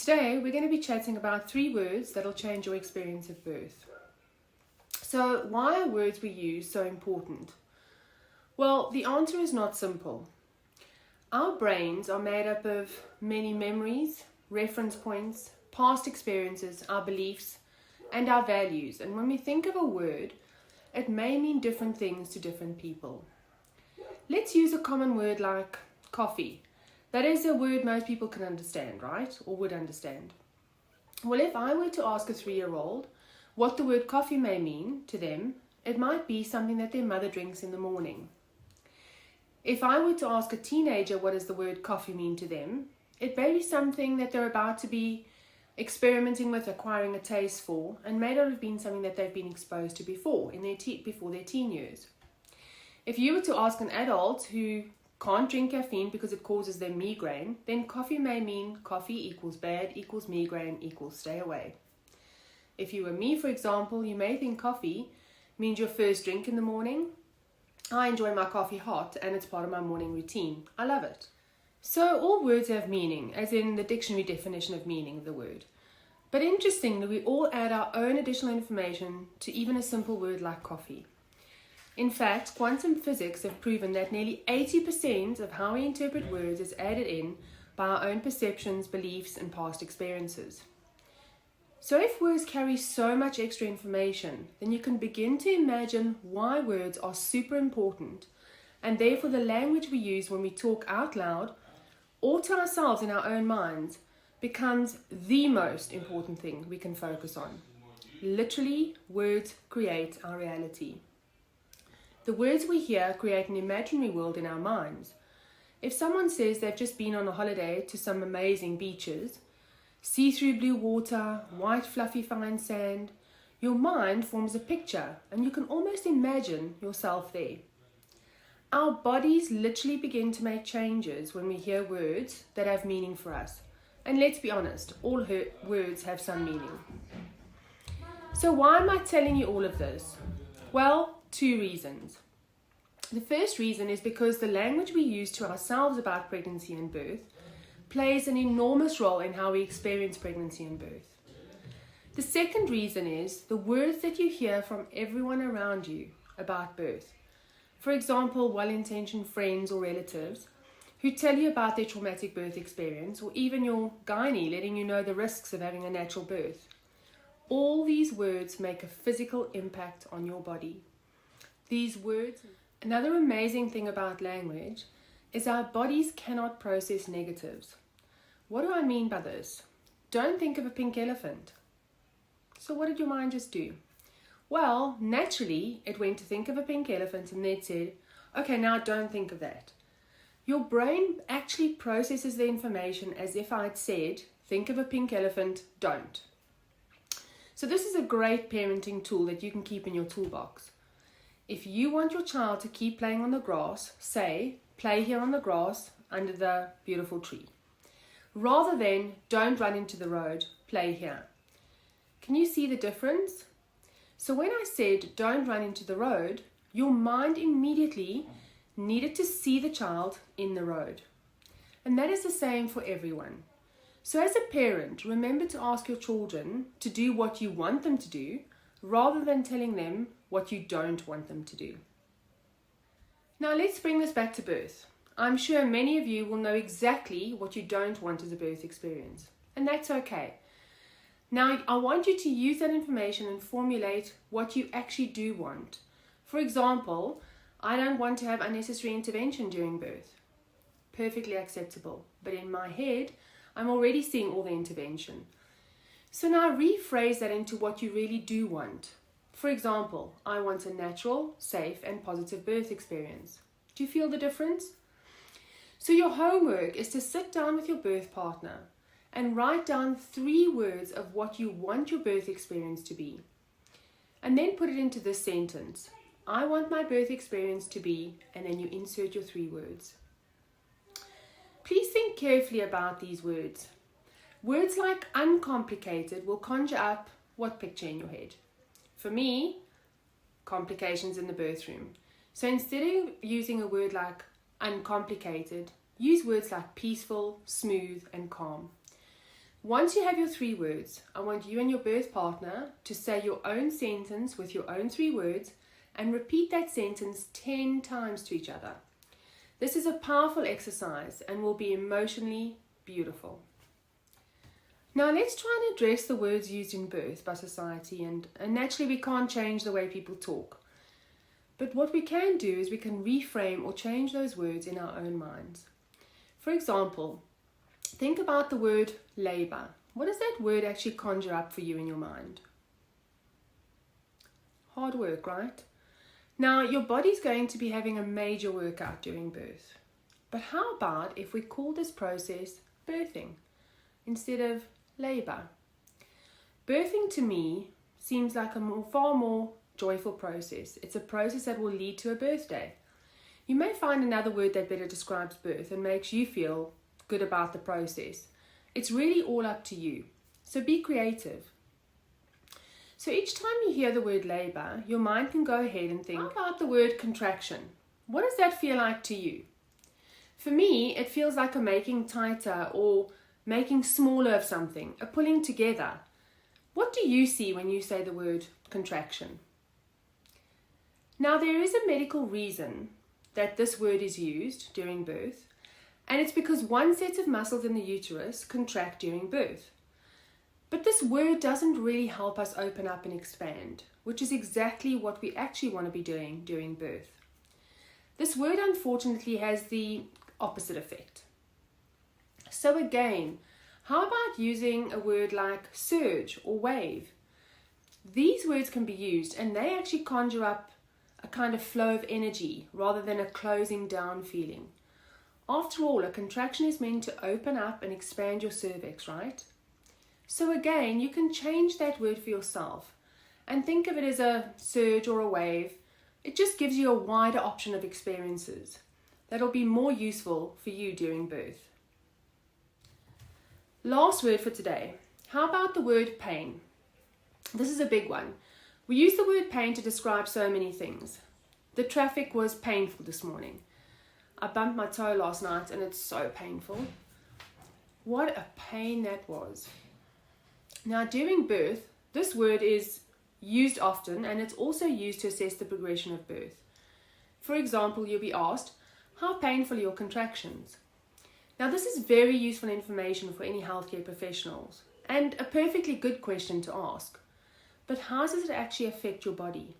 Today we're going to be chatting about 3 words that'll change your experience of birth. So why are words we use so important? Well, the answer is not simple. Our brains are made up of many memories, reference points, past experiences, our beliefs, and our values. And when we think of a word, it may mean different things to different people. Let's use a common word like coffee. That is a word most people can understand, right? Or would understand. Well, if I were to ask a 3-year-old what the word coffee may mean to them, it might be something that their mother drinks in the morning. If I were to ask a teenager what does the word coffee mean to them, it may be something that they're about to be experimenting with, acquiring a taste for, and may not have been something that they've been exposed to before before their teen years. If you were to ask an adult who can't drink caffeine because it causes them migraine, then coffee may mean coffee equals bad equals migraine equals stay away. If you were me, for example, you may think coffee means your first drink in the morning. I enjoy my coffee hot and it's part of my morning routine. I love it. So all words have meaning, as in the dictionary definition of meaning of the word. But interestingly, we all add our own additional information to even a simple word like coffee. In fact, quantum physics have proven that nearly 80% of how we interpret words is added in by our own perceptions, beliefs, and past experiences. So if words carry so much extra information, then you can begin to imagine why words are super important, and therefore the language we use when we talk out loud or to ourselves in our own minds becomes the most important thing we can focus on. Literally, words create our reality. The words we hear create an imaginary world in our minds. If someone says they've just been on a holiday to some amazing beaches, see-through blue water, white fluffy fine sand, your mind forms a picture and you can almost imagine yourself there. Our bodies literally begin to make changes when we hear words that have meaning for us. And let's be honest, all words have some meaning. So why am I telling you all of this? Well, 2 reasons. The first reason is because the language we use to ourselves about pregnancy and birth plays an enormous role in how we experience pregnancy and birth. The second reason is the words that you hear from everyone around you about birth. For example, well-intentioned friends or relatives who tell you about their traumatic birth experience, or even your gynae letting you know the risks of having a natural birth. All these words make a physical impact on your body. These words. Another amazing thing about language is our bodies cannot process negatives. What do I mean by this? Don't think of a pink elephant. So what did your mind just do? Well, naturally, it went to think of a pink elephant and then it said, okay, now don't think of that. Your brain actually processes the information as if I'd said, think of a pink elephant, don't. So this is a great parenting tool that you can keep in your toolbox. If you want your child to keep playing on the grass, say, play here on the grass under the beautiful tree. Rather than, don't run into the road, play here. Can you see the difference? So when I said, don't run into the road, your mind immediately needed to see the child in the road. And that is the same for everyone. So as a parent, remember to ask your children to do what you want them to do, rather than telling them what you don't want them to do. Now let's bring this back to birth. I'm sure many of you will know exactly what you don't want as a birth experience, and that's okay. Now I want you to use that information and formulate what you actually do want. For example, I don't want to have unnecessary intervention during birth. Perfectly acceptable, but in my head, I'm already seeing all the intervention. So now rephrase that into what you really do want. For example, I want a natural, safe, and positive birth experience. Do you feel the difference? So your homework is to sit down with your birth partner and write down 3 words of what you want your birth experience to be. And then put it into this sentence. I want my birth experience to be, and then you insert your 3 words. Please think carefully about these words. Words like uncomplicated will conjure up what picture in your head? For me, complications in the birth room. So instead of using a word like uncomplicated, use words like peaceful, smooth, and calm. Once you have your 3 words, I want you and your birth partner to say your own sentence with your own 3 words and repeat that sentence 10 times to each other. This is a powerful exercise and will be emotionally beautiful. Now let's try and address the words used in birth by society, and naturally we can't change the way people talk. But what we can do is we can reframe or change those words in our own minds. For example, think about the word labor. What does that word actually conjure up for you in your mind? Hard work, right? Now, your body's going to be having a major workout during birth. But how about if we call this process birthing instead of labor? Birthing to me seems like a far more joyful process. It's a process that will lead to a birthday. You may find another word that better describes birth and makes you feel good about the process. It's really all up to you. So be creative. So each time you hear the word labor, your mind can go ahead and think, how about the word contraction? What does that feel like to you? For me, it feels like a making tighter or making smaller of something, a pulling together. What do you see when you say the word contraction? Now, there is a medical reason that this word is used during birth, and it's because one set of muscles in the uterus contract during birth. But this word doesn't really help us open up and expand, which is exactly what we actually want to be doing during birth. This word unfortunately has the opposite effect. So again, how about using a word like surge or wave? These words can be used and they actually conjure up a kind of flow of energy rather than a closing down feeling. After all, a contraction is meant to open up and expand your cervix, right? So again, you can change that word for yourself and think of it as a surge or a wave. It just gives you a wider option of experiences that'll be more useful for you during birth. Last word for today. How about the word pain? This is a big one. We use the word pain to describe so many things. The traffic was painful this morning. I bumped my toe last night and it's so painful. What a pain that was. Now, during birth, this word is used often and it's also used to assess the progression of birth. For example, you'll be asked, how painful are your contractions? Now, this is very useful information for any healthcare professionals and a perfectly good question to ask. But how does it actually affect your body?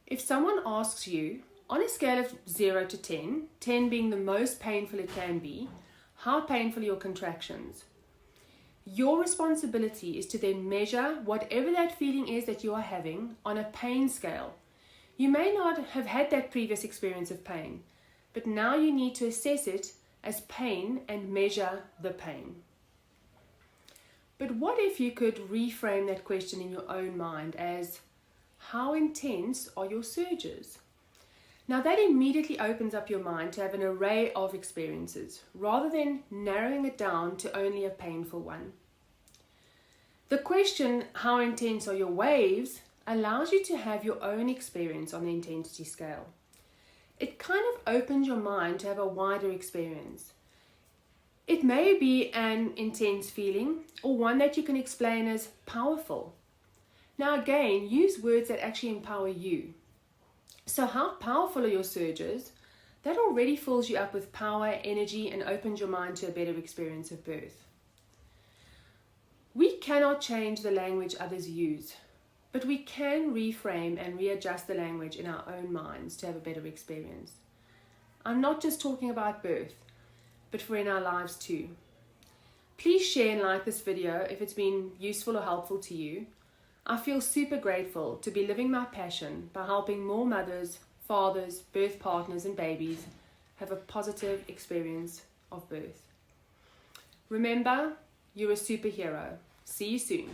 If someone asks you, on a scale of 0 to 10, 10 being the most painful it can be, how painful are your contractions? Your responsibility is to then measure whatever that feeling is that you are having on a pain scale. You may not have had that previous experience of pain, but now you need to assess it as pain and measure the pain. But what if you could reframe that question in your own mind as, how intense are your surges? Now that immediately opens up your mind to have an array of experiences, rather than narrowing it down to only a painful one. The question, how intense are your waves, allows you to have your own experience on the intensity scale. It kind of opens your mind to have a wider experience. It may be an intense feeling or one that you can explain as powerful. Now again, use words that actually empower you. So how powerful are your surges? That already fills you up with power, energy, and opens your mind to a better experience of birth. We cannot change the language others use, but we can reframe and readjust the language in our own minds to have a better experience. I'm not just talking about birth, but for in our lives too. Please share and like this video if it's been useful or helpful to you. I feel super grateful to be living my passion by helping more mothers, fathers, birth partners and babies have a positive experience of birth. Remember, you're a superhero. See you soon.